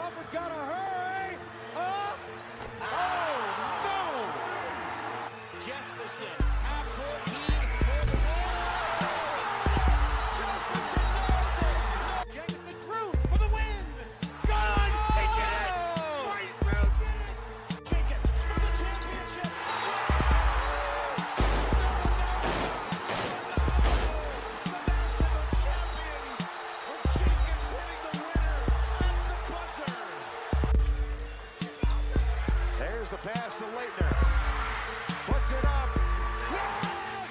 Crawford's got to hurry. Oh, no. Jesperson, half-court lead for the win. Jesperson knows it. Jameson through for the win. Gone. He did it. Bryce Drew did it. Jenkins for the championship. There's the pass to Leitner. Puts it up. Yes!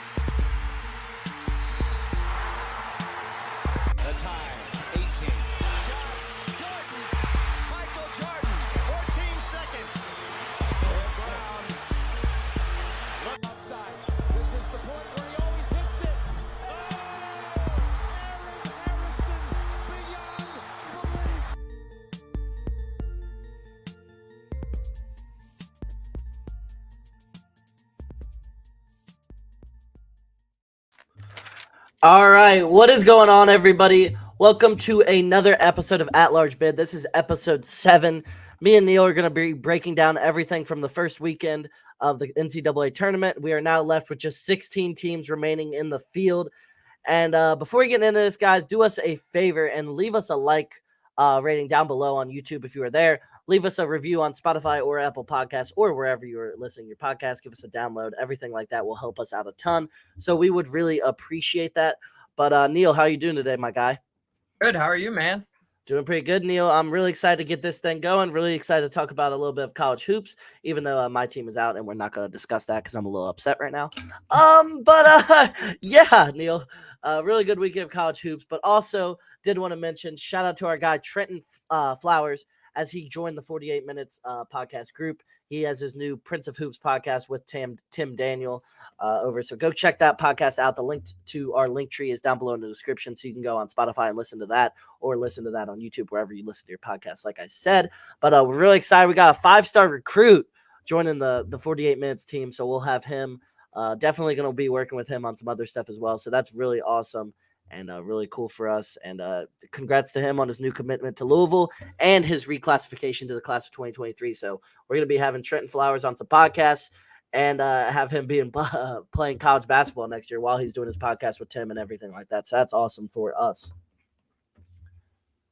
The time, 18. Shot. Jordan. Michael Jordan. 14 seconds. Brown. Look outside. This is the point where he always hits it. Oh! Aaron Harrison beyond belief. All right, what is going on, everybody? Welcome to another episode of At Large Bid. This is episode 7. Me and Neil are going to be breaking down everything from the first weekend of the NCAA tournament. We are now left with just 16 teams remaining in the field. And before we get into this, guys, do us a favor and leave us a like rating down below on YouTube if you are there. Leave us a review on Spotify or Apple Podcasts or wherever you are listening to your podcast. Give us a download. Everything like that will help us out a ton. So we would really appreciate that. But Neil, how are you doing today, my guy? Good. How are you, man? Doing pretty good, Neil. I'm really excited to get this thing going. Really excited to talk about a little bit of college hoops, even though my team is out and we're not going to discuss that because I'm a little upset right now. Yeah, Neil, really good weekend of college hoops, but also did want to mention shout out to our guy Trenton Flowers as he joined the 48 Minutes podcast group. He has his new Prince of Hoops podcast with Tim Daniel over. So go check that podcast out. The link to our link tree is down below in the description. So you can go on Spotify and listen to that or listen to that on YouTube, wherever you listen to your podcast, like I said. But we're really excited. We got a 5-star recruit joining the 48 Minutes team. So we'll have him definitely going to be working with him on some other stuff as well. So that's really awesome. And really cool for us. And congrats to him on his new commitment to Louisville and his reclassification to the class of 2023. So we're going to be having Trenton Flowers on some podcasts and have him being playing college basketball next year while he's doing his podcast with Tim and everything like that. So that's awesome for us.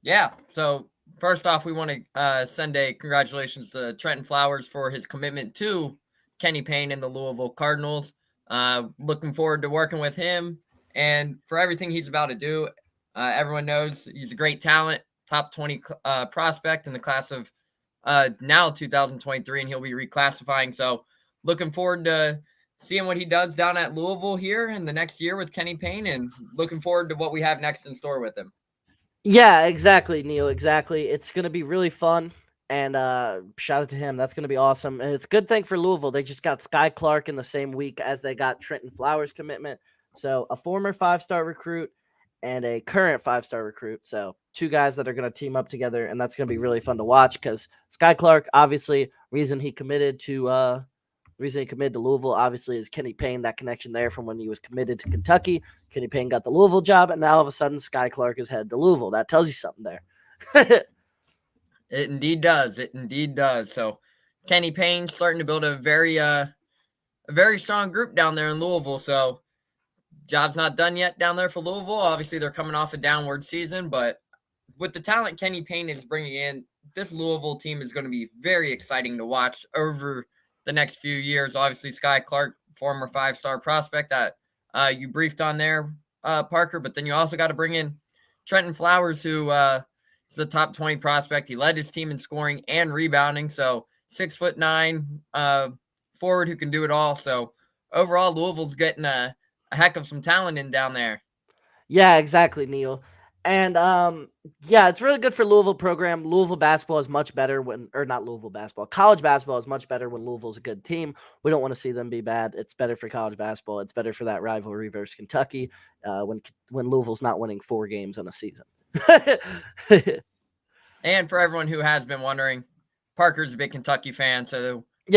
Yeah. So first off, we want to send a congratulations to Trenton Flowers for his commitment to Kenny Payne and the Louisville Cardinals. Looking forward to working with him. And for everything he's about to do, everyone knows he's a great talent, top 20 prospect in the class of now 2023, and he'll be reclassifying. So looking forward to seeing what he does down at Louisville here in the next year with Kenny Payne, and looking forward to what we have next in store with him. Yeah, exactly, Neil. Exactly. It's going to be really fun. And shout out to him. That's going to be awesome. And it's a good thing for Louisville. They just got Sky Clark in the same week as they got Trenton Flowers' commitment. So a former 5-star recruit and a current 5-star recruit. So 2 guys that are going to team up together, and that's going to be really fun to watch because Sky Clark, obviously, reason he committed to Louisville, obviously, is Kenny Payne. That connection there from when he was committed to Kentucky. Kenny Payne got the Louisville job, and now all of a sudden Sky Clark is headed to Louisville. That tells you something there. It indeed does. It indeed does. So Kenny Payne starting to build a very strong group down there in Louisville. So job's not done yet down there for Louisville. Obviously, they're coming off a downward season, but with the talent Kenny Payne is bringing in, this Louisville team is going to be very exciting to watch over the next few years. Obviously, Sky Clark, former 5-star prospect that you briefed on there, Parker, but then you also got to bring in Trenton Flowers, who is a top 20 prospect. He led his team in scoring and rebounding, so 6'9" forward who can do it all. So overall, Louisville's getting a heck of some talent in down there. Yeah, exactly, Neil. And yeah, it's really good for Louisville program. Louisville basketball is much better college basketball is much better when Louisville's a good team. We don't want to see them be bad. It's better for college basketball. It's better for that rivalry versus Kentucky when Louisville's not winning 4 games in a season. And for everyone who has been wondering, Parker's a big Kentucky fan, so he's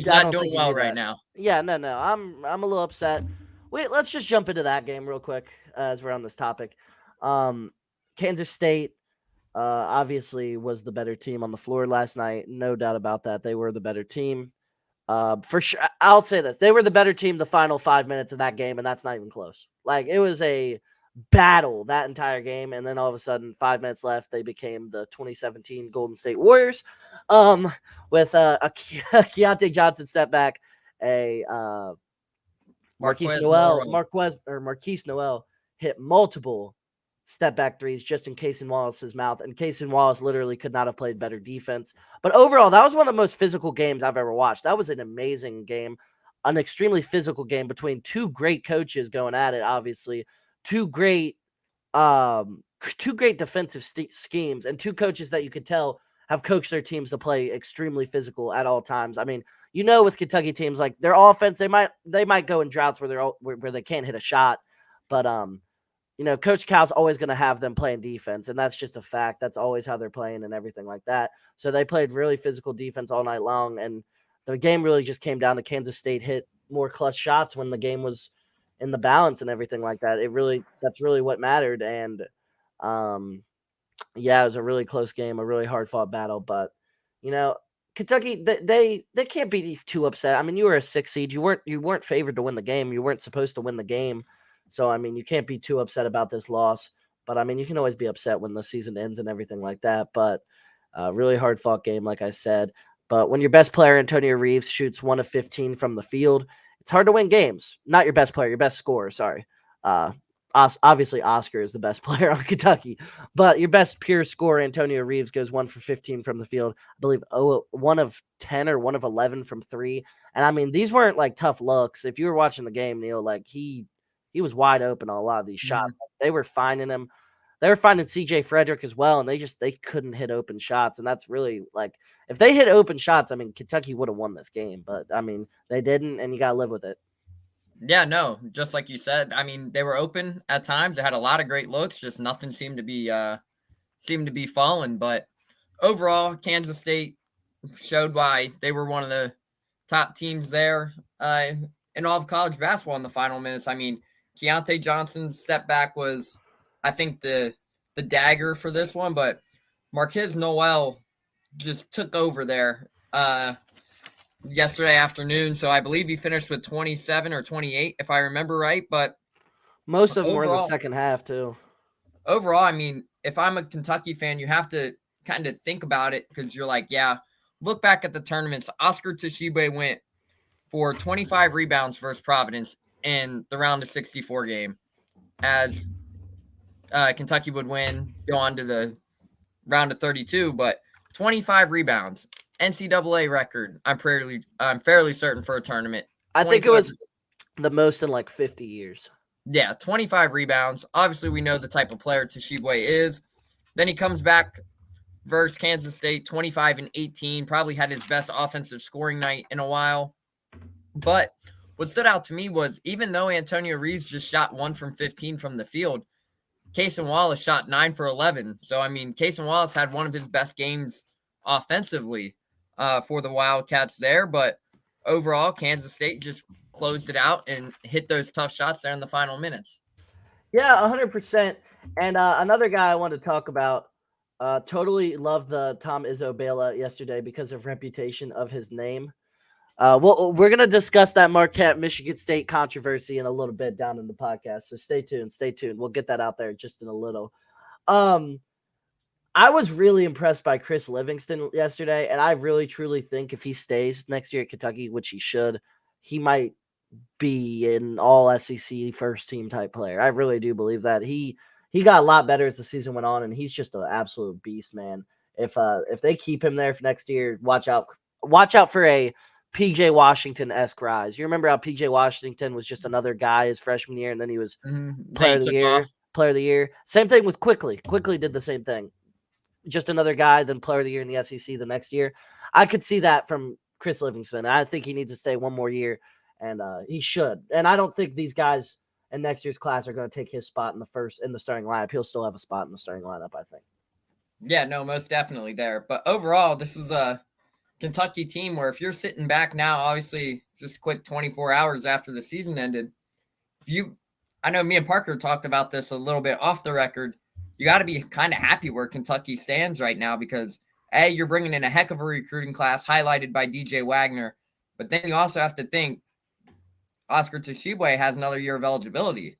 not doing well right now. Yeah, no, I'm a little upset. Wait, let's just jump into that game real quick as we're on this topic. Kansas State obviously was the better team on the floor last night. No doubt about that. They were the better team. For sure, I'll say this: they were the better team the final 5 minutes of that game, and that's not even close. Like it was a battle that entire game, and then all of a sudden, 5 minutes left, they became the 2017 Golden State Warriors, with a Keontae Johnson step back, a Marquez Noel. Marquise Noel hit multiple step back threes just in Casey Wallace's mouth, and Casey Wallace literally could not have played better defense. But overall, that was one of the most physical games I've ever watched. That was an amazing game, an extremely physical game between two great coaches going at it. Obviously, two great, two great defensive schemes, and two coaches that you could tell have coached their teams to play extremely physical at all times. I mean, with Kentucky teams, like their offense, they might go in droughts where they can't hit a shot, but Coach Cal's always going to have them playing defense, and that's just a fact. That's always how they're playing and everything like that. So they played really physical defense all night long, and the game really just came down to Kansas State hit more clutch shots when the game was in the balance and everything like that. That's really what mattered, and yeah, it was a really close game, a really hard fought battle, but Kentucky, they can't be too upset. I mean, you were a 6 seed. You weren't favored to win the game. You weren't supposed to win the game. So, I mean, you can't be too upset about this loss. But, I mean, you can always be upset when the season ends and everything like that. But really hard-fought game, like I said. But when your best player, Antonio Reeves, shoots 1 of 15 from the field, it's hard to win games. Not your best player, your best scorer, sorry. Obviously, Oscar is the best player on Kentucky. But your best pure scorer, Antonio Reeves, goes 1 for 15 from the field. I believe 1 of 10 or 1 of 11 from 3. And, I mean, these weren't, like, tough looks. If you were watching the game, Neil, like, he was wide open on a lot of these shots. They were finding him. They were finding CJ Frederick as well, and they couldn't hit open shots. And that's really like if they hit open shots, I mean Kentucky would have won this game. But I mean they didn't, and you gotta live with it. Yeah, no, just like you said. I mean, they were open at times. They had a lot of great looks, just nothing seemed to be falling. But overall, Kansas State showed why they were one of the top teams there in all of college basketball in the final minutes. I mean, Keontae Johnson's step back was, I think, the dagger for this one, but Marquez Noel just took over there yesterday afternoon. So I believe he finished with 27 or 28, if I remember right. But most of them were in the second half too. Overall, I mean, if I'm a Kentucky fan, you have to kind of think about it because you're like, yeah, look back at the tournaments. Oscar Tshiebwe went for 25 rebounds versus Providence in the round of 64 game as Kentucky would win, go on to the round of 32, but 25 rebounds, NCAA record. I'm fairly certain for a tournament. I think it was the most in like 50 years. Yeah, 25 rebounds. Obviously, we know the type of player Tshiebwe is. Then he comes back versus Kansas State, 25 and 18. Probably had his best offensive scoring night in a while. But what stood out to me was even though Antonio Reeves just shot 1 from 15 from the field, Casey Wallace shot 9 for 11. So, I mean, Casey Wallace had one of his best games offensively for the Wildcats there. But overall, Kansas State just closed it out and hit those tough shots there in the final minutes. Yeah, 100%. And another guy I want to talk about, totally loved the Tom Izzo bailout yesterday because of reputation of his name. Well, we're going to discuss that Marquette Michigan State controversy in a little bit down in the podcast. So stay tuned. We'll get that out there just in a little. I was really impressed by Chris Livingston yesterday, and I really truly think if he stays next year at Kentucky, which he should, he might be an all SEC first team type player. I really do believe that. He got a lot better as the season went on, and he's just an absolute beast, man. If they keep him there for next year, watch out for a PJ Washington-esque rise. You remember how PJ Washington was just another guy his freshman year, and then he was player of the year. Same thing with Quickly. Quickly did the same thing. Just another guy, then player of the year in the SEC the next year. I could see that from Chris Livingston. I think he needs to stay one more year, and he should. And I don't think these guys in next year's class are going to take his spot in the starting lineup. He'll still have a spot in the starting lineup, I think. Yeah, no, most definitely there. But overall, this is a Kentucky team where if you're sitting back now, obviously just a quick 24 hours after the season ended, I know me and Parker talked about this a little bit off the record. you got to be kind of happy where Kentucky stands right now because, A, you're bringing in a heck of a recruiting class highlighted by DJ Wagner. But then you also have to think Oscar Tshiebwe has another year of eligibility.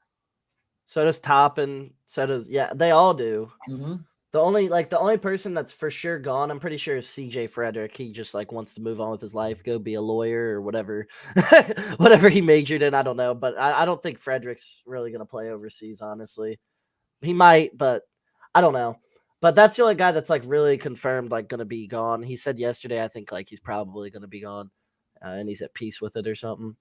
So does Toppin. So does they all do. Mm-hmm. The only person that's for sure gone, I'm pretty sure, is CJ Frederick. He just like wants to move on with his life, go be a lawyer or whatever, whatever he majored in. I don't know, but I don't think Frederick's really gonna play overseas. Honestly, he might, but I don't know. But that's the only guy that's like really confirmed like gonna be gone. He said yesterday, I think like he's probably gonna be gone, and he's at peace with it or something.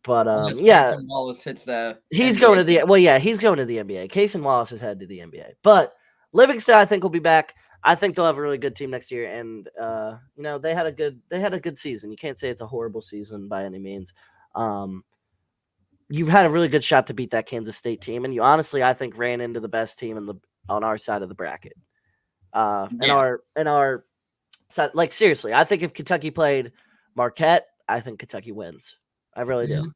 But Unless yeah, Mason Wallace hits the he's NBA going to the team. he's going to the NBA. Casey Wallace is headed to the NBA, but Livingston I think will be back. I think they'll have a really good team next year, and they had a good season. You can't say it's a horrible season by any means. You've had a really good shot to beat that Kansas State team, and you honestly I think ran into the best team on our side of the bracket. In our side, like seriously, I think if Kentucky played Marquette, I think Kentucky wins. I really do.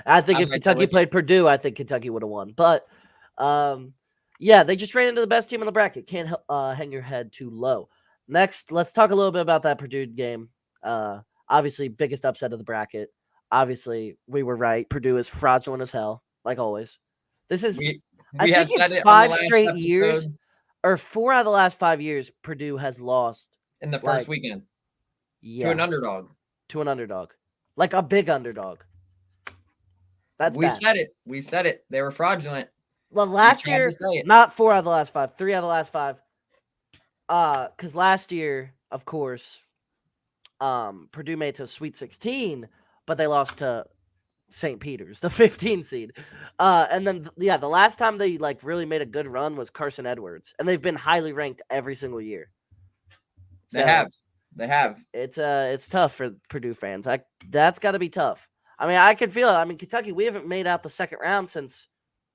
I think if Kentucky played Purdue, I think Kentucky would have won. But, they just ran into the best team in the bracket. Can't hang your head too low. Next, let's talk a little bit about that Purdue game. Obviously, biggest upset of the bracket. Obviously, we were right. Purdue is fraudulent as hell, like always. This is, I think it's 5 straight years, or 4 out of the last 5 years, Purdue has lost in the first weekend. Yeah, to an underdog. Like a big underdog. That's We said it. They were fraudulent. Well, last year, not 4 out of the last 5, 3 out of the last 5. Because last year, of course, Purdue made it to Sweet 16, but they lost to St. Peter's, the 15 seed. And then, the last time they like really made a good run was Carson Edwards, and they've been highly ranked every single year. So, they have. It's tough for Purdue fans. That's got to be tough. I mean, I can feel it. I mean, Kentucky, we haven't made out the second round since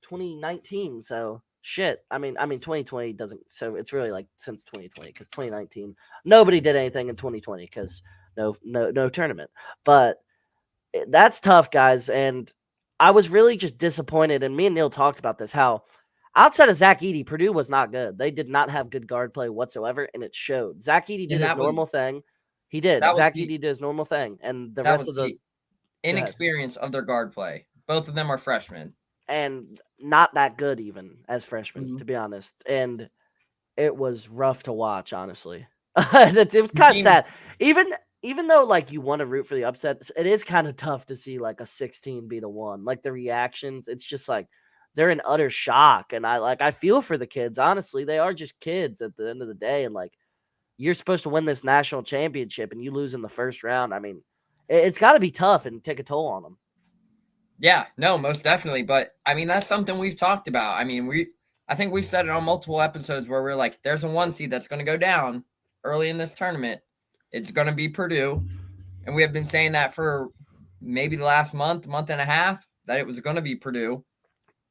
2019. So shit. I mean, 2020 doesn't. So it's really like since 2020 because 2019 nobody did anything in 2020 because no tournament. But that's tough, guys. And I was really just disappointed. And me and Neil talked about this. How outside of Zach Edey, Purdue was not good. They did not have good guard play whatsoever, and it showed. Zach Edey did his normal thing. He did. Zach Edey did his normal thing, and the rest of the inexperience of their guard play. Both of them are freshmen. And not that good even as freshmen, to be honest. And it was rough to watch, honestly. It was kind of sad. Even though like you want to root for the upset, it is kind of tough to see like a 16 beat a 1. Like the reactions, it's just like they're in utter shock. And I feel for the kids, honestly. They are just kids at the end of the day. And like you're supposed to win this national championship and you lose in the first round. I mean, it's got to be tough and take a toll on them. Yeah, no, most definitely. But I mean, that's something we've talked about. I mean, I think we've said it on multiple episodes where we're like, there's a 1 seed that's going to go down early in this tournament. It's going to be Purdue. And we have been saying that for maybe the last month and a half, that it was going to be Purdue.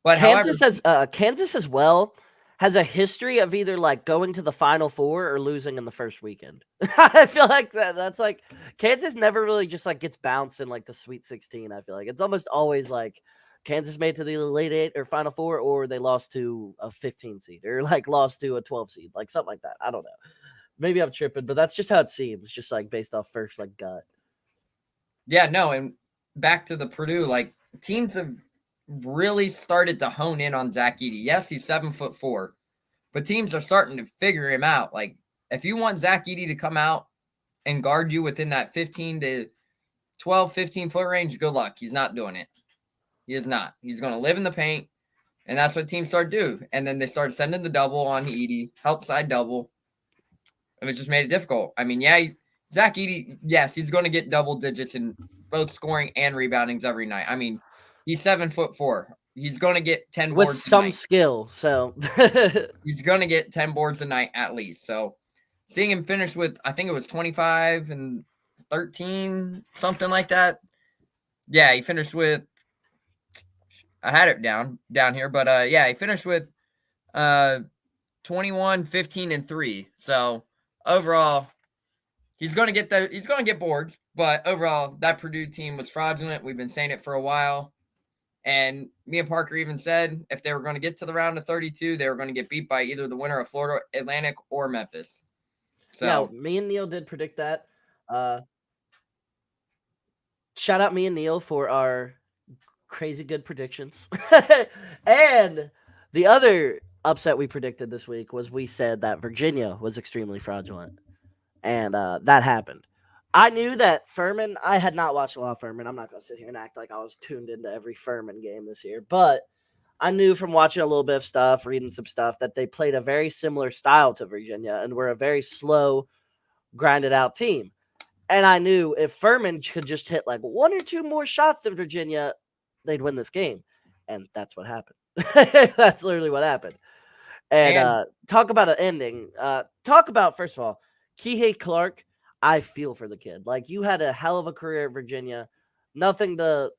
But Kansas as well has a history of either like going to the Final Four or losing in the first weekend. I feel like that's like Kansas never really just like gets bounced in like the Sweet 16. I feel like it's almost always like Kansas made to the Elite 8 or Final Four, or they lost to a 15 seed or like lost to a 12 seed, like something like that. I don't know. Maybe I'm tripping, but that's just how it seems, just like based off first like gut. Yeah, no, and back to the Purdue, like teams have really started to hone in on Zach Edey. Yes, he's 7'4", but teams are starting to figure him out. Like, if you want Zach Edey to come out and guard you within that 15 to 12, 15-foot range, good luck. He's not doing it. He is not. He's going to live in the paint, and that's what teams start to do. And then they start sending the double on Edey, help side double, and it just made it difficult. I mean, yeah, Zach Edey, yes, he's going to get double digits in both scoring and reboundings every night. I mean, he's 7'4". He's going to get 10 boards with some skill. So he's going to get 10 boards a night at least. So seeing him finish with, I think it was 25 and 13, something like that. Yeah, he finished with, I had it down here, but he finished with 21, 15, and 3. So overall, he's going to get boards, but overall, that Purdue team was fraudulent. We've been saying it for a while. And me and Parker even said if they were going to get to the round of 32, they were going to get beat by either the winner of Florida Atlantic or Memphis. Yeah, So me and Neil did predict that. Shout out me and Neil for our crazy good predictions. And the other upset we predicted this week was we said that Virginia was extremely fraudulent. And that happened. I knew that Furman, I had not watched a lot of Furman. I'm not going to sit here and act like I was tuned into every Furman game this year. But I knew from watching a little bit of stuff, reading some stuff, that they played a very similar style to Virginia and were a very slow, grinded out team. And I knew if Furman could just hit like one or two more shots than Virginia, they'd win this game. And that's what happened. That's literally what happened. And talk about an ending. Talk about, first of all, Kihei Clark. I feel for the kid. Like, you had a hell of a career at Virginia. Nothing to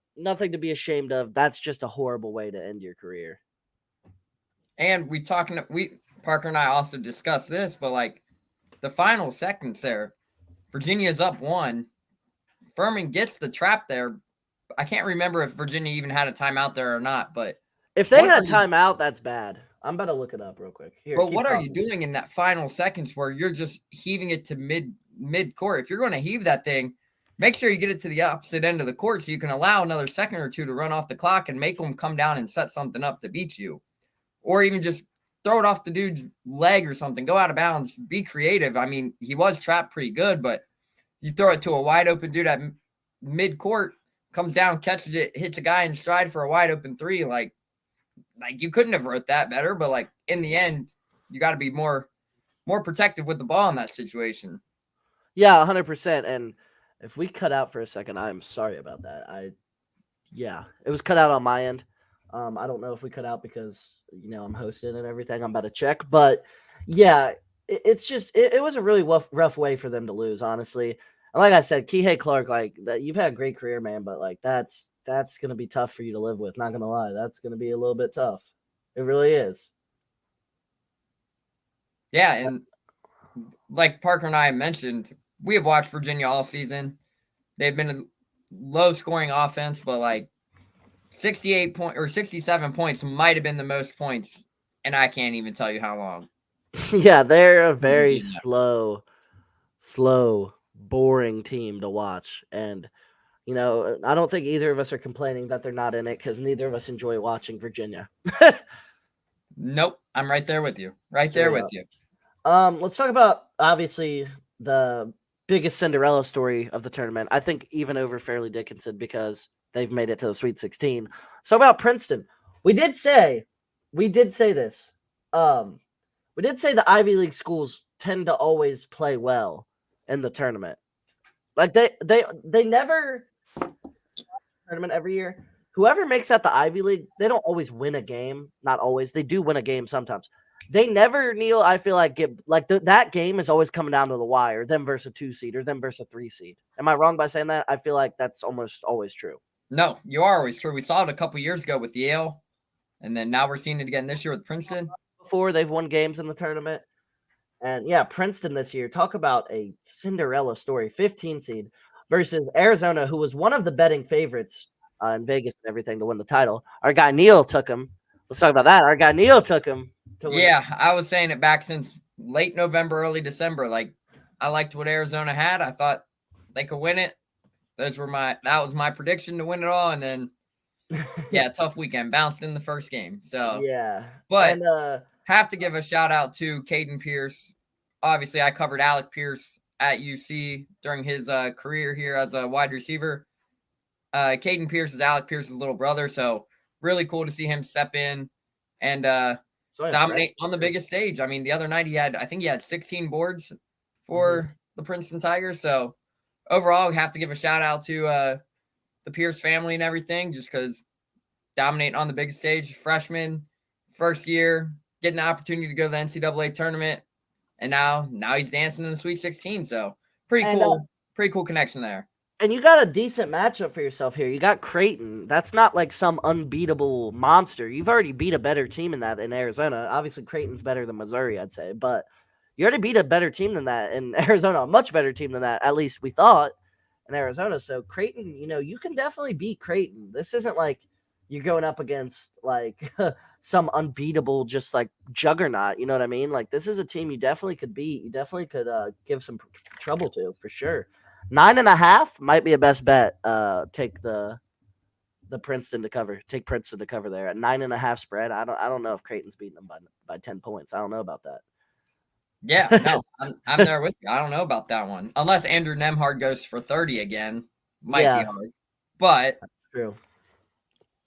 be ashamed of. That's just a horrible way to end your career. And Parker and I also discussed this, but like the final seconds there, Virginia's up 1. Furman gets the trap there. I can't remember if Virginia even had a timeout there or not, but if they had a timeout, that's bad. I'm about to look it up real quick. Here, but what are you doing in that final seconds where you're just heaving it to mid court? If you're going to heave that thing, make sure you get it to the opposite end of the court so you can allow another second or two to run off the clock and make them come down and set something up to beat you. Or even just throw it off the dude's leg or something. Go out of bounds. Be creative. I mean, he was trapped pretty good, but you throw it to a wide open dude at mid court, comes down, catches it, hits a guy in stride for a wide open 3. Like you couldn't have wrote that better, but like in the end, you got to be more protective with the ball in that situation. Yeah, 100%. And if we cut out for a second, I'm sorry about that. It was cut out on my end. I don't know if we cut out because, I'm hosting and everything. I'm about to check. But, yeah, it was a really rough way for them to lose, honestly. And like I said, Kihei Clark, like, you've had a great career, man, but, like, that's going to be tough for you to live with. Not going to lie. That's going to be a little bit tough. It really is. Yeah, and like Parker and I mentioned, we have watched Virginia all season. They've been a low-scoring offense, but, like, 67 points might have been the most points, and I can't even tell you how long. Yeah, they're a very slow, boring team to watch. And, I don't think either of us are complaining that they're not in it because neither of us enjoy watching Virginia. Nope, I'm right there with you. You. Let's talk about, obviously, the biggest Cinderella story of the tournament. I think even over Fairleigh Dickinson because they've made it to the Sweet 16. So about Princeton, we did say this. We did say the Ivy League schools tend to always play well in the tournament. Like they never tournament every year. Whoever makes out the Ivy League, they don't always win a game. Not always. They do win a game sometimes. They never, Neil, I feel like, get like that game is always coming down to the wire, them versus a 2 seed or them versus a 3 seed. Am I wrong by saying that? I feel like that's almost always true. No, you are always true. We saw it a couple years ago with Yale, and then now we're seeing it again this year with Princeton. Before they've won games in the tournament. And yeah, Princeton this year, talk about a Cinderella story, 15 seed versus Arizona, who was one of the betting favorites in Vegas and everything to win the title. Our guy Neil took him. Let's talk about that. Our guy Neil took him to win. Yeah, I was saying it back since late November, early December. Like, I liked what Arizona had. I thought they could win it. That was my prediction to win it all. And then, yeah, tough weekend. Bounced in the first game. So, yeah. But have to give a shout out to Caden Pierce. Obviously, I covered Alec Pierce at UC during his career here as a wide receiver. Caden Pierce is Alec Pierce's little brother. So, really cool to see him step in and dominate on the biggest stage. I mean, the other night he had 16 boards for the Princeton Tigers. So, overall, we have to give a shout out to the Pierce family and everything, just because dominating on the biggest stage, freshman, first year, getting the opportunity to go to the NCAA tournament, and now he's dancing in the Sweet 16. So pretty cool connection there. And you got a decent matchup for yourself here. You got Creighton. That's not like some unbeatable monster. You've already beat a better team in Arizona. Obviously, Creighton's better than Missouri, I'd say, but you already beat a better team than that in Arizona, a much better team than that, at least we thought, in Arizona. So Creighton, you can definitely beat Creighton. This isn't like you're going up against like some unbeatable, just like juggernaut. You know what I mean? Like this is a team you definitely could beat. You definitely could give some trouble to for sure. 9.5 might be a best bet. Take the Princeton to cover. Take Princeton to cover there at 9.5 spread. I don't know if Creighton's beating them by 10 points. I don't know about Yeah, that. no, I'm there with you. I don't know about that one. Unless Andrew Nemhard goes for 30 again, might be Yeah, hard. But true.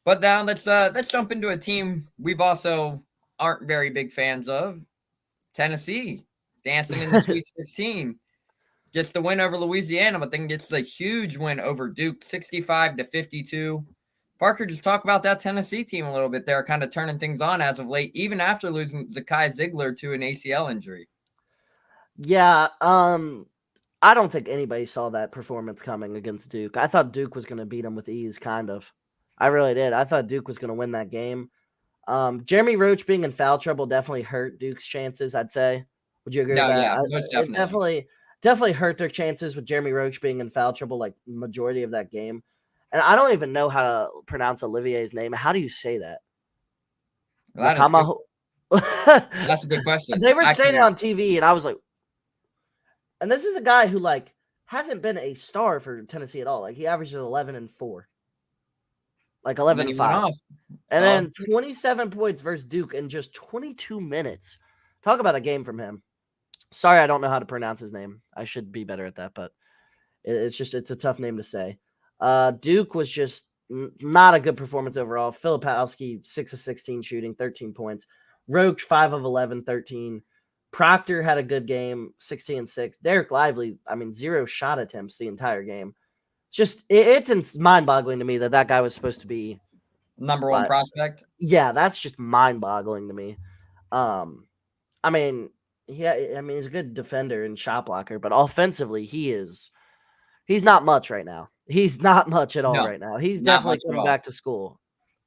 now let's jump into a team we've also aren't very big fans of. Tennessee dancing in the Sweet 16 gets the win over Louisiana, but then gets the huge win over Duke, 65-52. Parker, just talk about that Tennessee team a little bit. They're kind of turning things on as of late, even after losing Zakai Ziegler to an ACL injury. Yeah, I don't think anybody saw that performance coming against Duke. I thought Duke was going to beat them with ease, kind of. I really did. I thought Duke was going to win that game. Jeremy Roach being in foul trouble definitely hurt Duke's chances, I'd say. Would you agree with No, that? yeah, most It definitely. definitely hurt their chances with Jeremy Roach being in foul trouble like majority of that game. And I don't even know how to pronounce Olivier's name. How do you say that? Well, that is good. Wakama. That's a good question. They were saying it Actually, on TV, and I was like, and this is a guy who like hasn't been a star for Tennessee at all. Like he averages 11-4, like and 11 then and he went 5, off. and So then 27 points versus Duke in just 22 minutes. Talk about a game from him. Sorry, I don't know how to pronounce his name. I should be better at that, but it's a tough name to say. Duke was just not a good performance overall. Filipowski 6 of 16 shooting, 13 points. Roach 5 of 11, 13. Proctor had a good game, 16 and 6. Derek Lively, I mean, 0 shot attempts the entire game. It's mind-boggling to me that guy was supposed to be. number one prospect. Yeah, that's just mind-boggling to me. Um, I mean, he's a good defender and shot blocker, but offensively, he's not much right now. He's not much at all No, right now. He's not definitely much at coming all. back to school,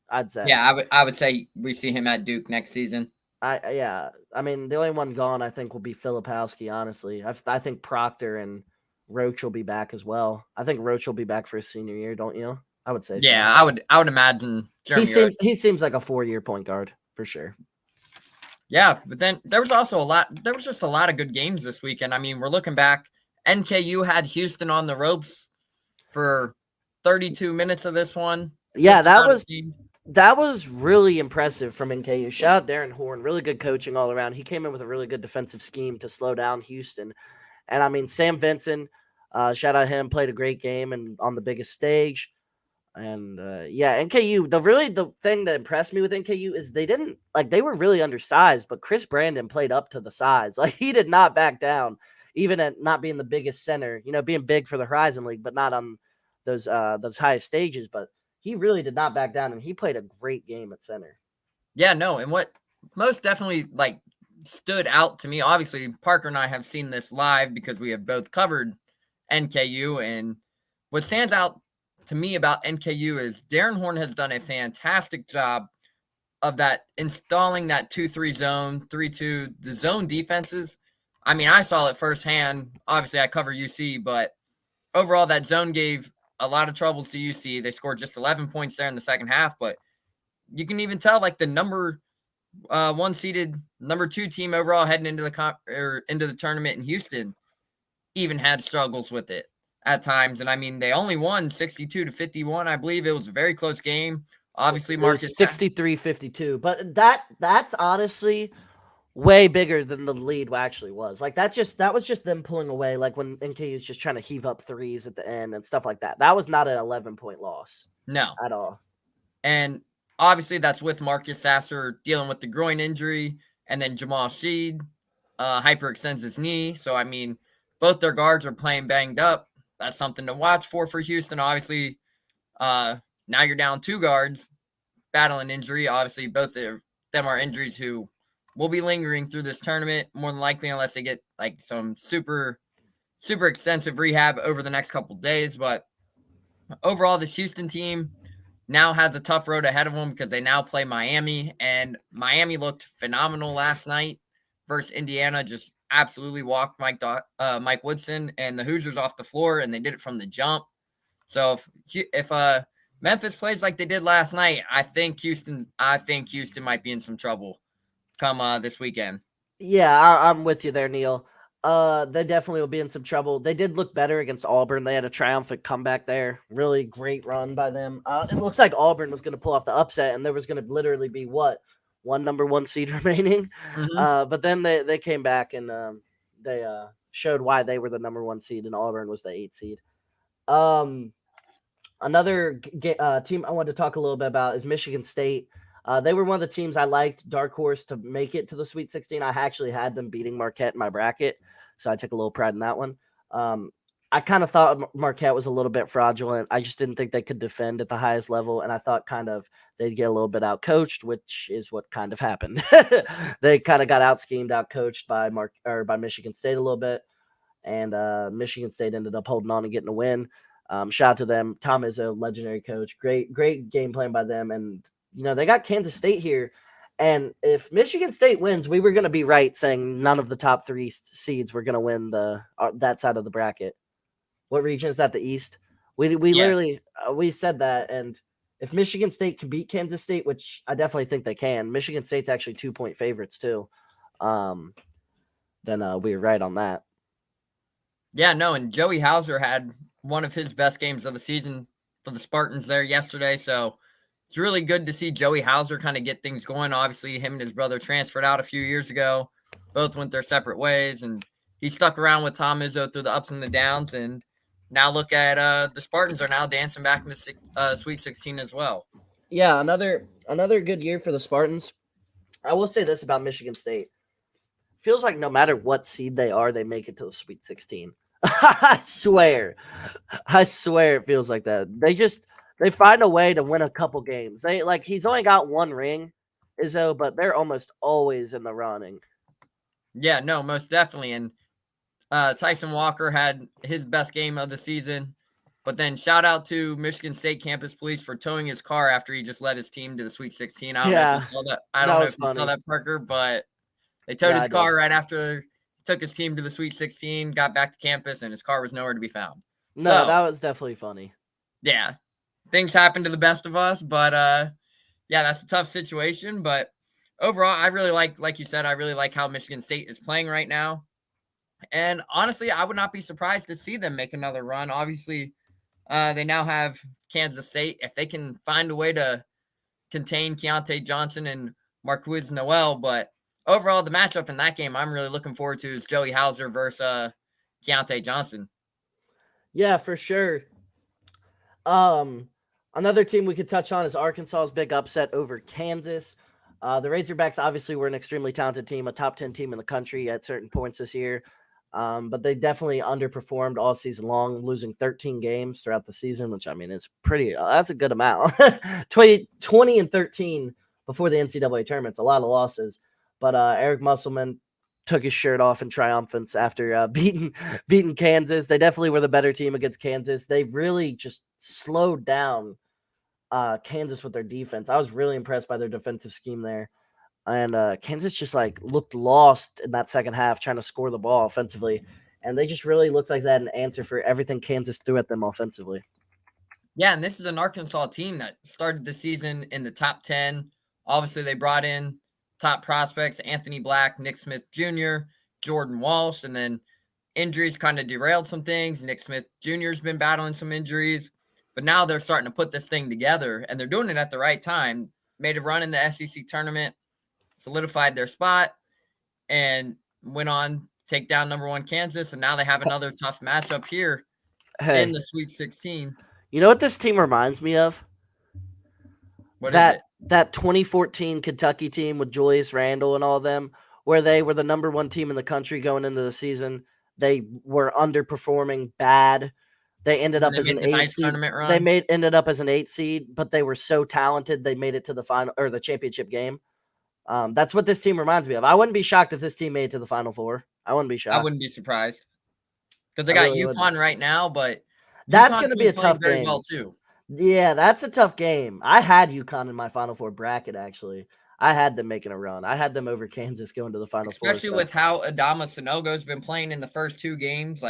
I'd say. Yeah, I would say we see him at Duke next season. Yeah. I mean, the only one gone, I think, will be Filipowski. Honestly, I think Proctor and Roach will be back as well. I think Roach will be back for his senior year, don't you? I would say so. Yeah, I would imagine Jeremy Roach. He seems like a 4-year point guard for sure. Yeah, but then there was also there was just a lot of good games this weekend. I mean, we're looking back. NKU had Houston on the ropes for 32 minutes of this one. Yeah, that was really impressive from NKU. Shout out Darren Horn, really good coaching all around. He came in with a really good defensive scheme to slow down Houston. And I mean, Sam Vinson, shout out him, played a great game and on the biggest stage. And yeah, NKU, the thing that impressed me with NKU is they were really undersized, but Chris Brandon played up to the size. Like he did not back down, even at not being the biggest center, being big for the Horizon League, but not on those highest stages. But he really did not back down, and he played a great game at center. Yeah, no, and what most definitely stood out to me, obviously Parker and I have seen this live because we have both covered NKU, and what stands out to me about NKU is Darren Horn has done a fantastic job of installing that 2-3 zone, 3-2, the zone defenses. I mean, I saw it firsthand. Obviously, I cover UC, but overall, that zone gave a lot of troubles to UC. They scored just 11 points there in the second half, but you can even tell the number one seeded number 2 team overall heading into the tournament in Houston even had struggles with it at times. And I mean, they only won 62-51. I believe it was a very close game. Obviously, Marcus 63-52, but that's honestly way bigger than the lead actually was. Like that was just them pulling away, like when NKU is just trying to heave up threes at the end and stuff like that. That was not an 11-point loss. No. At all. And obviously that's with Marcus Sasser dealing with the groin injury, and then Jamal Sheed hyperextends his knee. So I mean, both their guards are playing banged up. That's something to watch for Houston. Obviously, now you're down 2 guards battling injury. Obviously, both of them are injuries who will be lingering through this tournament, more than likely, unless they get some super extensive rehab over the next couple of days. But overall, this Houston team now has a tough road ahead of them because they now play Miami, and Miami looked phenomenal last night versus Indiana. Just absolutely walked Mike Woodson and the Hoosiers off the floor, and they did it from the jump. So if Memphis plays like they did last night, I think Houston might be in some trouble come this weekend. Yeah, I'm with you there, Neil. They definitely will be in some trouble. They did look better against Auburn. They had a triumphant comeback there. Really great run by them. It looks like Auburn was going to pull off the upset, and there was going to literally be one number one seed remaining. Mm-hmm. But then they came back and they showed why they were the number one seed, and Auburn was the 8 seed. Another team I wanted to talk a little bit about is Michigan State. They were one of the teams I liked, dark horse, to make it to the Sweet 16. I actually had them beating Marquette in my bracket, so I took a little pride in that one. I kind of thought Marquette was a little bit fraudulent. I just didn't think they could defend at the highest level, and I thought kind of they'd get a little bit outcoached, which is what kind of happened. They kind of got out-schemed, out-coached by Michigan State a little bit, and Michigan State ended up holding on and getting a win. Shout out to them. Tom is a legendary coach. Great game plan by them. And, they got Kansas State here. And if Michigan State wins, we were going to be right saying none of the top 3 seeds were going to win that side of the bracket. What region is that? The East? We literally we said that. And if Michigan State can beat Kansas State, which I definitely think they can, Michigan State's actually 2-point favorites too. Then we were right on that. Yeah, no, and Joey Hauser had one of his best games of the season for the Spartans there yesterday. So it's really good to see Joey Hauser kind of get things going. Obviously, him and his brother transferred out a few years ago. Both went their separate ways, and he stuck around with Tom Izzo through the ups and the downs. And now look at the Spartans are now dancing back in the Sweet 16 as well. Yeah, another good year for the Spartans. I will say this about Michigan State. Feels like no matter what seed they are, they make it to the Sweet 16. I swear it feels like that. They find a way to win a couple games. He's only got one ring, Izzo, but they're almost always in the running. Yeah, no, most definitely. And Tyson Walker had his best game of the season. But then shout out to Michigan State Campus Police for towing his car after he just led his team to the Sweet 16. I don't know if you saw that. I don't know if you saw that, Parker, but they towed his car right after took his team to the Sweet 16, got back to campus, and his car was nowhere to be found. No, that was definitely funny. Yeah, things happen to the best of us, but yeah, that's a tough situation. But overall, I really like you said, I really like how Michigan State is playing right now. And honestly, I would not be surprised to see them make another run. Obviously, they now have Kansas State. If they can find a way to contain Keontae Johnson and Marquise Noel, but overall, the matchup in that game I'm really looking forward to is Joey Hauser versus Keontae Johnson. Yeah, for sure. Another team we could touch on is Arkansas's big upset over Kansas. The Razorbacks obviously were an extremely talented team, a top 10 team in the country at certain points this year. But they definitely underperformed all season long, losing 13 games throughout the season, which, I mean, is pretty, that's a good amount. 20 and 13 before the NCAA tournament's a lot of losses. But Eric Musselman took his shirt off in triumphance after beating Kansas. They definitely were the better team against Kansas. They really just slowed down Kansas with their defense. I was really impressed by their defensive scheme there. And Kansas just looked lost in that second half trying to score the ball offensively. And they just really looked like they had an answer for everything Kansas threw at them offensively. Yeah, and this is an Arkansas team that started the season in the top 10. Obviously, they brought in top prospects, Anthony Black, Nick Smith Jr., Jordan Walsh, and then injuries kind of derailed some things. Nick Smith Jr. has been battling some injuries, but now they're starting to put this thing together, and they're doing it at the right time. Made a run in the SEC tournament, solidified their spot, and went on to take down number 1 Kansas, and now they have another tough matchup here in the Sweet 16. You know what this team reminds me of? What is it? That 2014 Kentucky team with Julius Randle and all of them, where they were the number 1 team in the country going into the season. They were underperforming bad. They ended up as an 8 seed. Ended up as an 8 seed, but they were so talented they made it to the final or the championship game. That's what this team reminds me of. I wouldn't be shocked if this team made it to the Final Four. I wouldn't be shocked. I wouldn't be surprised because they got UConn right now, but that's going to be a tough game. Well too. Yeah, that's a tough game. I had UConn in my Final Four bracket, actually. I had them making a run. I had them over Kansas going to the Final Four. Especially with how Adama Sanogo has been playing in the first 2 games.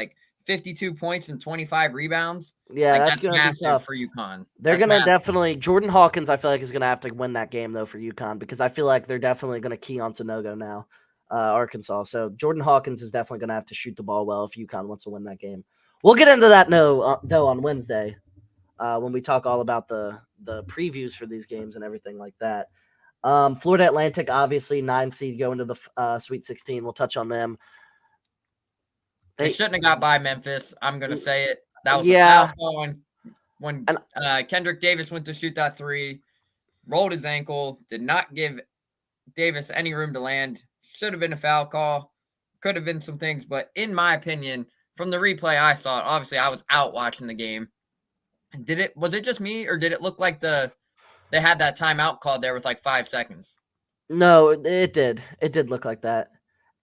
52 points and 25 rebounds. Yeah, Like, that's that's going to be massive tough. for UConn. They're That's going to massive. definitely – Jordan Hawkins, I feel like, is going to have to win that game, though, for UConn because I feel like they're definitely going to key on Sonogo now, Arkansas. So Jordan Hawkins is definitely going to have to shoot the ball well if UConn wants to win that game. We'll get into that, though, on Wednesday when we talk all about the previews for these games and everything like that. Florida Atlantic, obviously, 9 seed going to the Sweet 16. We'll touch on them. They shouldn't have got by Memphis. I'm going to say it. That was a Yeah. foul call when Kendrick Davis went to shoot that three, rolled his ankle, did not give Davis any room to land. Should have been a foul call. Could have been some things, but in my opinion, from the replay I saw, obviously I was out watching the game. Was it just me, or did it look like they had that timeout called there with like 5 seconds? No, it did. It did look like that.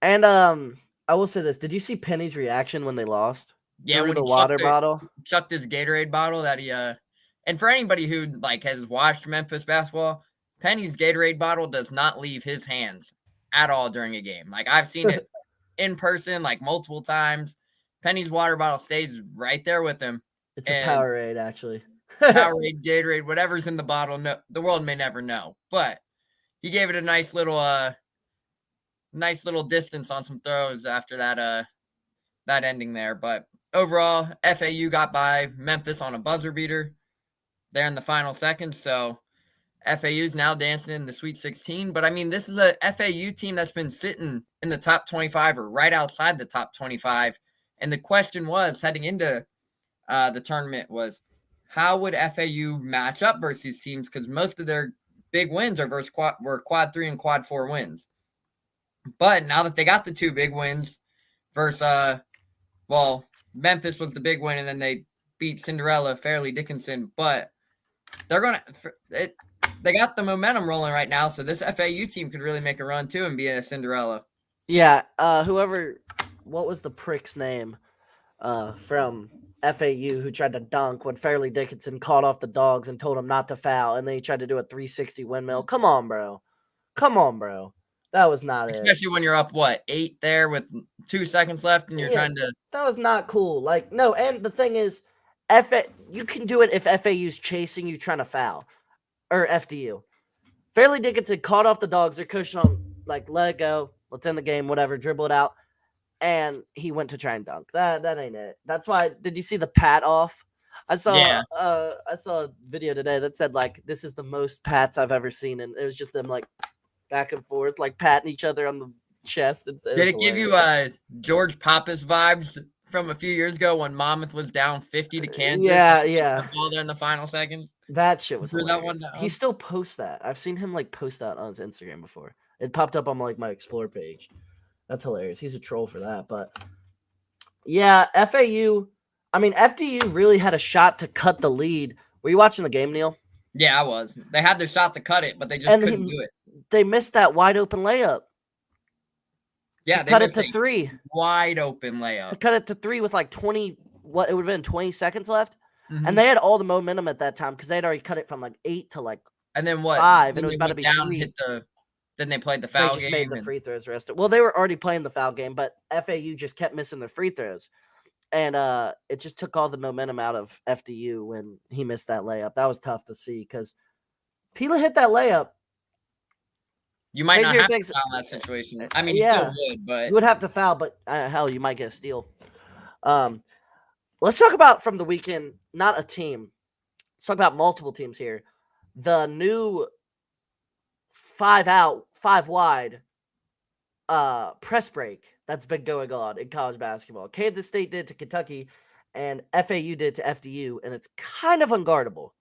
And I will say this: did you see Penny's reaction when they lost? Yeah, Threw when the he water bottle. chucked his Gatorade bottle that he and for anybody who like has watched Memphis basketball, Penny's Gatorade bottle does not leave his hands at all during a game. Like, I've seen it in person like multiple times. Penny's water bottle stays right there with him. It's a Powerade, actually. Powerade, Gatorade, whatever's in the bottle, no, the world may never know. But he gave it a nice little distance on some throws after that ending there. But overall, FAU got by Memphis on a buzzer beater there in the final seconds. So FAU's now dancing in the Sweet 16. But, I mean, this is a FAU team that's been sitting in the top 25 or right outside the top 25. And the question was, heading into the tournament, was how would FAU match up versus these teams? Because most of their big wins were quad 3 and quad 4 wins. But now that they got the 2 big wins versus, Memphis was the big win, and then they beat Cinderella, Fairleigh Dickinson. But they got the momentum rolling right now, so this FAU team could really make a run too and be a Cinderella. Yeah, what was the prick's name from FAU who tried to dunk when Fairleigh Dickinson called off the dogs and told him not to foul, and then he tried to do a 360 windmill? Come on, bro. That was not Especially when you're up, 8 there with 2 seconds left and you're trying to... That was not cool. Like, no, and the thing is, you can do it if FAU's chasing you trying to foul. Or FDU. Fairleigh Dickinson caught off the dogs. Their coach told him, like, let it go. Let's end the game, whatever. Dribble it out. And he went to try and dunk. That ain't it. That's why, did you see the pat off? I saw a video today that said, like, this is the most pats I've ever seen. And it was just them, like, back and forth, like patting each other on the chest. Did it give you George Pappas vibes from a few years ago when Monmouth was down 50 to Kansas? Yeah. The ball there in the final seconds. That shit was hilarious. That one down? He still posts that. I've seen him like post that on his Instagram before. It popped up on like my Explore page. That's hilarious. He's a troll for that. But yeah, FDU really had a shot to cut the lead. Were you watching the game, Neil? Yeah, I was. They had their shot to cut it, but they just couldn't do it. They missed that wide open layup. Yeah, they cut it to 3. Wide open layup. They cut it to 3 with like 20. What it would have been 20 seconds left. Mm-hmm. And they had all the momentum at that time because they had already cut it from like 8 to like and then what? 5, then and it was about to be down, 3. Then they played the foul game. They just made the free throws rest. Well, they were already playing the foul game, but FAU just kept missing their free throws. And it just took all the momentum out of FDU when he missed that layup. That was tough to see because if he hit that layup, you might not have to foul in that situation. I mean, you still would, but... You would have to foul, but hell, you might get a steal. Let's talk about from the weekend, not a team. Let's talk about multiple teams here. The new 5 out, 5 wide press break that's been going on in college basketball. Kansas State did to Kentucky, and FAU did to FDU, and it's kind of unguardable.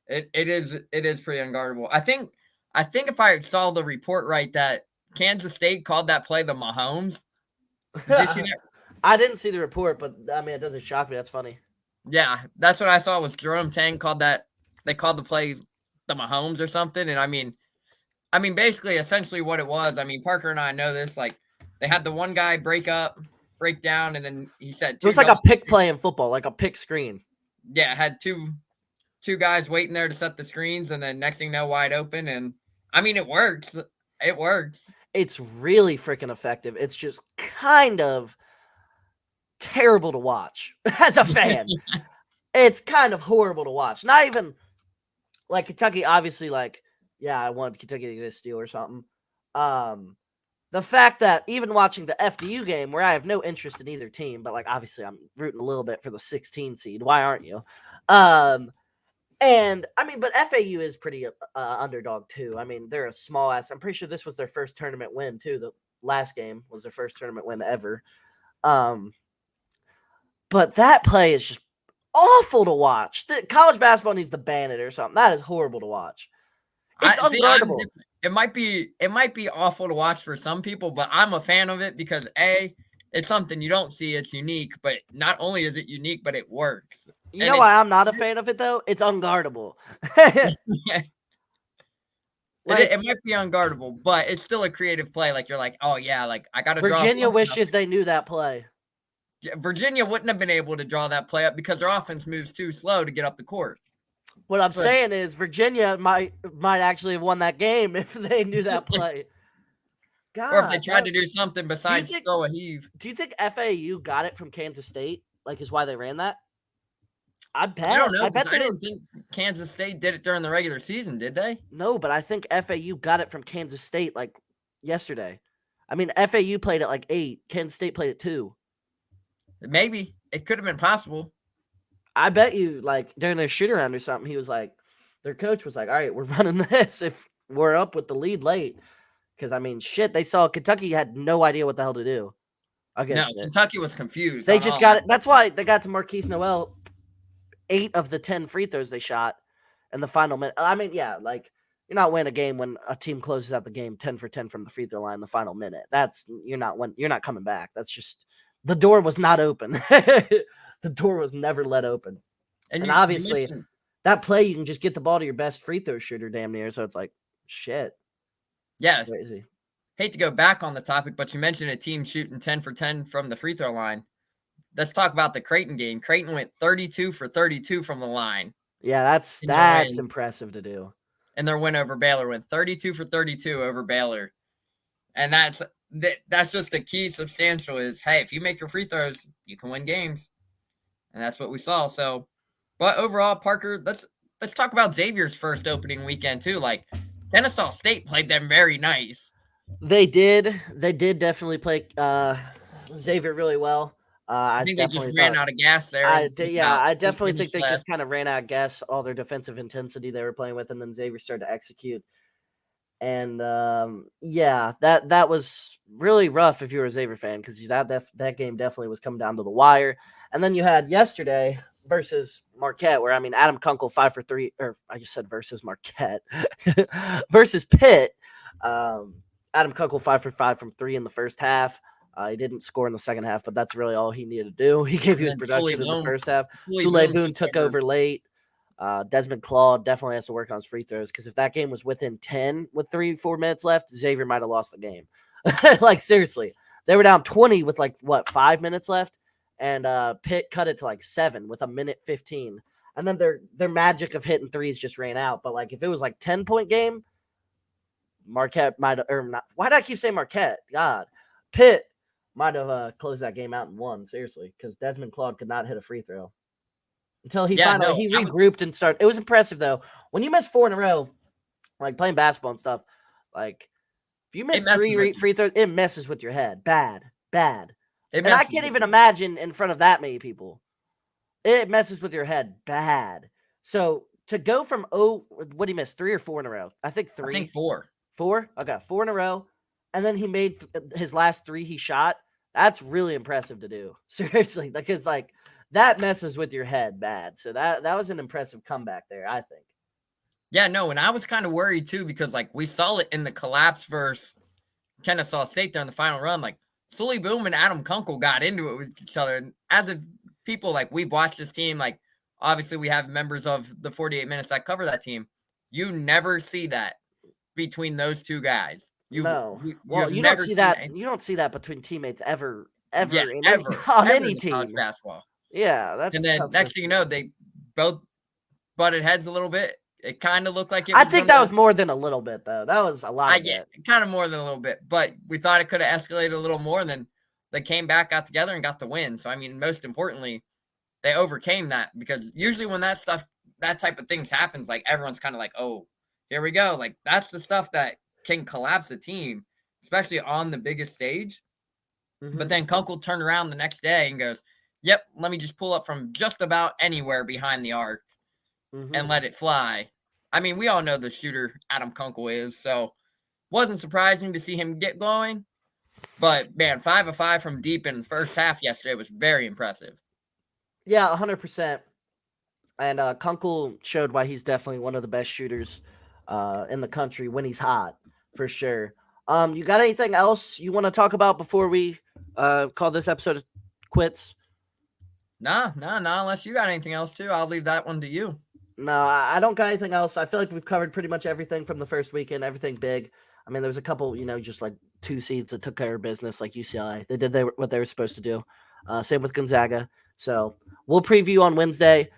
It is pretty unguardable. I think if I saw the report right, that Kansas State called that play the Mahomes. Did you see that? I didn't see the report, but I mean, it doesn't shock me. That's funny. Yeah, that's what I saw was Jerome Tang called that. They called the play the Mahomes or something. And I mean, basically, essentially what it was. I mean, Parker and I know this. Like, they had the one guy break down, and then he said it was like a pick play in football, like a pick screen. Yeah, had two guys waiting there to set the screens, and then next thing you know, wide open. And I mean, it works. It works. It's really freaking effective. It's just kind of terrible to watch as a fan. It's kind of horrible to watch. Not even like Kentucky, obviously, like, yeah, I wanted Kentucky to get a steal or something. The fact that even watching the FDU game, where I have no interest in either team, but like obviously I'm rooting a little bit for the 16 seed. Why aren't you? And I mean, but FAU is pretty underdog too. I mean, they're a small ass. I'm pretty sure this was their first tournament win too. The last game was their first tournament win ever. But that play is just awful to watch. The college basketball needs to ban it or something. That is horrible to watch. It's unguardable. It might be awful to watch for some people, but I'm a fan of it because it's something you don't see. It's unique, but not only is it unique, but it works. You know why I'm not a fan of it though? It's unguardable. It might be unguardable, but it's still a creative play. Like you're like, oh yeah, like I got to draw. Virginia wishes they knew that play. Virginia wouldn't have been able to draw that play up because their offense moves too slow to get up the court. What I'm saying is Virginia might actually have won that game if they knew that play. God, or if they tried to do something besides throw a heave. Do you think FAU got it from Kansas State? Like, is why they ran that? I bet. I don't know. I bet I didn't think Kansas State did it during the regular season, did they? No, but I think FAU got it from Kansas State like yesterday. I mean, FAU played at like 8. Kansas State played at 2. Maybe. It could have been possible. I bet you, like, during their shoot around or something, he was like, their coach was like, all right, we're running this if we're up with the lead late. Because, I mean, shit, they saw Kentucky had no idea what the hell to do. Kentucky was confused. They just got it. That's why they got to Marquise Noel. 8 of the 10 free throws they shot in the final minute. I mean, yeah, like, you're not winning a game when a team closes out the game 10 for 10 from the free throw line in the final minute. You're not coming back. That's just the door was not open. The door was never let open. And obviously, that play, you can just get the ball to your best free throw shooter damn near. So it's like, shit. Yeah. Crazy. Hate to go back on the topic, but you mentioned a team shooting 10 for 10 from the free throw line. Let's talk about the Creighton game. Creighton went 32 for 32 from the line. Yeah, that's impressive to do. And their win over Baylor went 32 for 32 over Baylor. And that's just the key substantial is, hey, if you make your free throws, you can win games. And that's what we saw. So, but overall, Parker, let's talk about Xavier's first opening weekend too. Like, Kennesaw State played them very nice. They did definitely play Xavier really well. I think they just ran out of gas there. I definitely think they just kind of ran out of gas, all their defensive intensity they were playing with, and then Xavier started to execute. And that was really rough if you were a Xavier fan because that game definitely was coming down to the wire. And then you had yesterday versus Marquette, where I mean Adam Kunkel 5 for 3, or I just said versus Marquette versus Pitt. Adam Kunkel 5 for 5 from 3 in the first half. He didn't score in the second half, but that's really all he needed to do. He gave you his production in the first half. Sule Boone took over late. Desmond Claude definitely has to work on his free throws because if that game was within 10 with 3-4 minutes left, Xavier might have lost the game. Like, seriously. They were down 20 with, 5 minutes left, and Pitt cut it to, 7 with 1:15. And then their magic of hitting threes just ran out. But, if it was, 10-point game, Marquette might have – or not. Why did I keep saying Marquette? God. Pitt might have closed that game out and won, seriously, because Desmond Claude could not hit a free throw until he regrouped and started. It was impressive, though. When you miss 4 in a row, playing basketball and stuff, if you miss 3 free throws, it messes with your head. Bad. And I can't even imagine in front of that many people. It messes with your head bad. So to go from what did he miss? 3 or 4 in a row? I think 3. I think 4. 4? Okay, 4 in a row. And then he made his last 3 he shot. That's really impressive to do. Seriously, because that messes with your head bad. So that was an impressive comeback there, I think. Yeah, no, and I was kind of worried too because we saw it in the collapse versus Kennesaw State there in the final run. Sully Boom and Adam Kunkel got into it with each other. And as of people, we've watched this team, obviously we have members of the 48 Minutes that cover that team. You never see that between those two guys. You don't see that. You don't see that between teammates ever on any team. Basketball. Yeah, that's. And then next thing you know, they both butted heads a little bit. It kind of looked like it. I think that was more than a little bit, though. That was a lot. Kind of more than a little bit, but we thought it could have escalated a little more. And then they came back, got together, and got the win. So, I mean, most importantly, they overcame that, because usually when that type of things happens, like, everyone's kind of like, oh, here we go. Like, that's the stuff that can collapse a team, especially on the biggest stage. But then Kunkel turned around the next day and goes, yep, let me just pull up from just about anywhere behind the arc and let it fly. I mean, we all know the shooter Adam Kunkel is, so wasn't surprising to see him get going. But, man, 5 of 5 from deep in the first half yesterday was very impressive. Yeah, 100%. And Kunkel showed why he's definitely one of the best shooters in the country when he's hot, for sure. You got anything else you want to talk about before we call this episode quits? No, not unless you got anything else, too. I'll leave that one to you. No, I don't got anything else. I feel like we've covered pretty much everything from the first weekend, everything big. I mean, there was a couple, just like 2 seeds that took care of business, like UCLA. They did what they were supposed to do. Same with Gonzaga. So we'll preview on Wednesday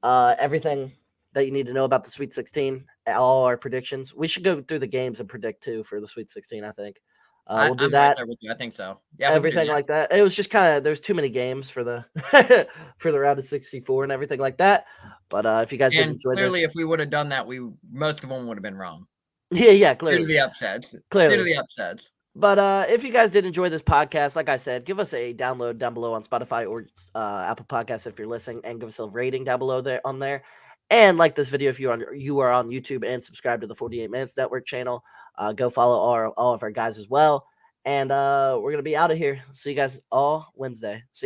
everything that you need to know about the Sweet 16, all our predictions. We should go through the games and predict, too, for the Sweet 16, I think. We'll do I'm that. right there with you. I think so. Yeah, everything like that. It was just kind of, there's too many games for the for the round of 64 and everything like that. But if you guys did enjoy clearly, this, if we would have done that, most of them would have been wrong. Yeah, clearly. Due to the upsets. Clearly. Due to the upsets. But if you guys did enjoy this podcast, like I said, give us a download down below on Spotify or Apple Podcasts if you're listening, and give us a rating down below there on there. And like this video if you are on YouTube, and subscribe to the 48 Minutes Network channel. Go follow all of our guys as well. And we're going to be out of here. See you guys all Wednesday. See ya.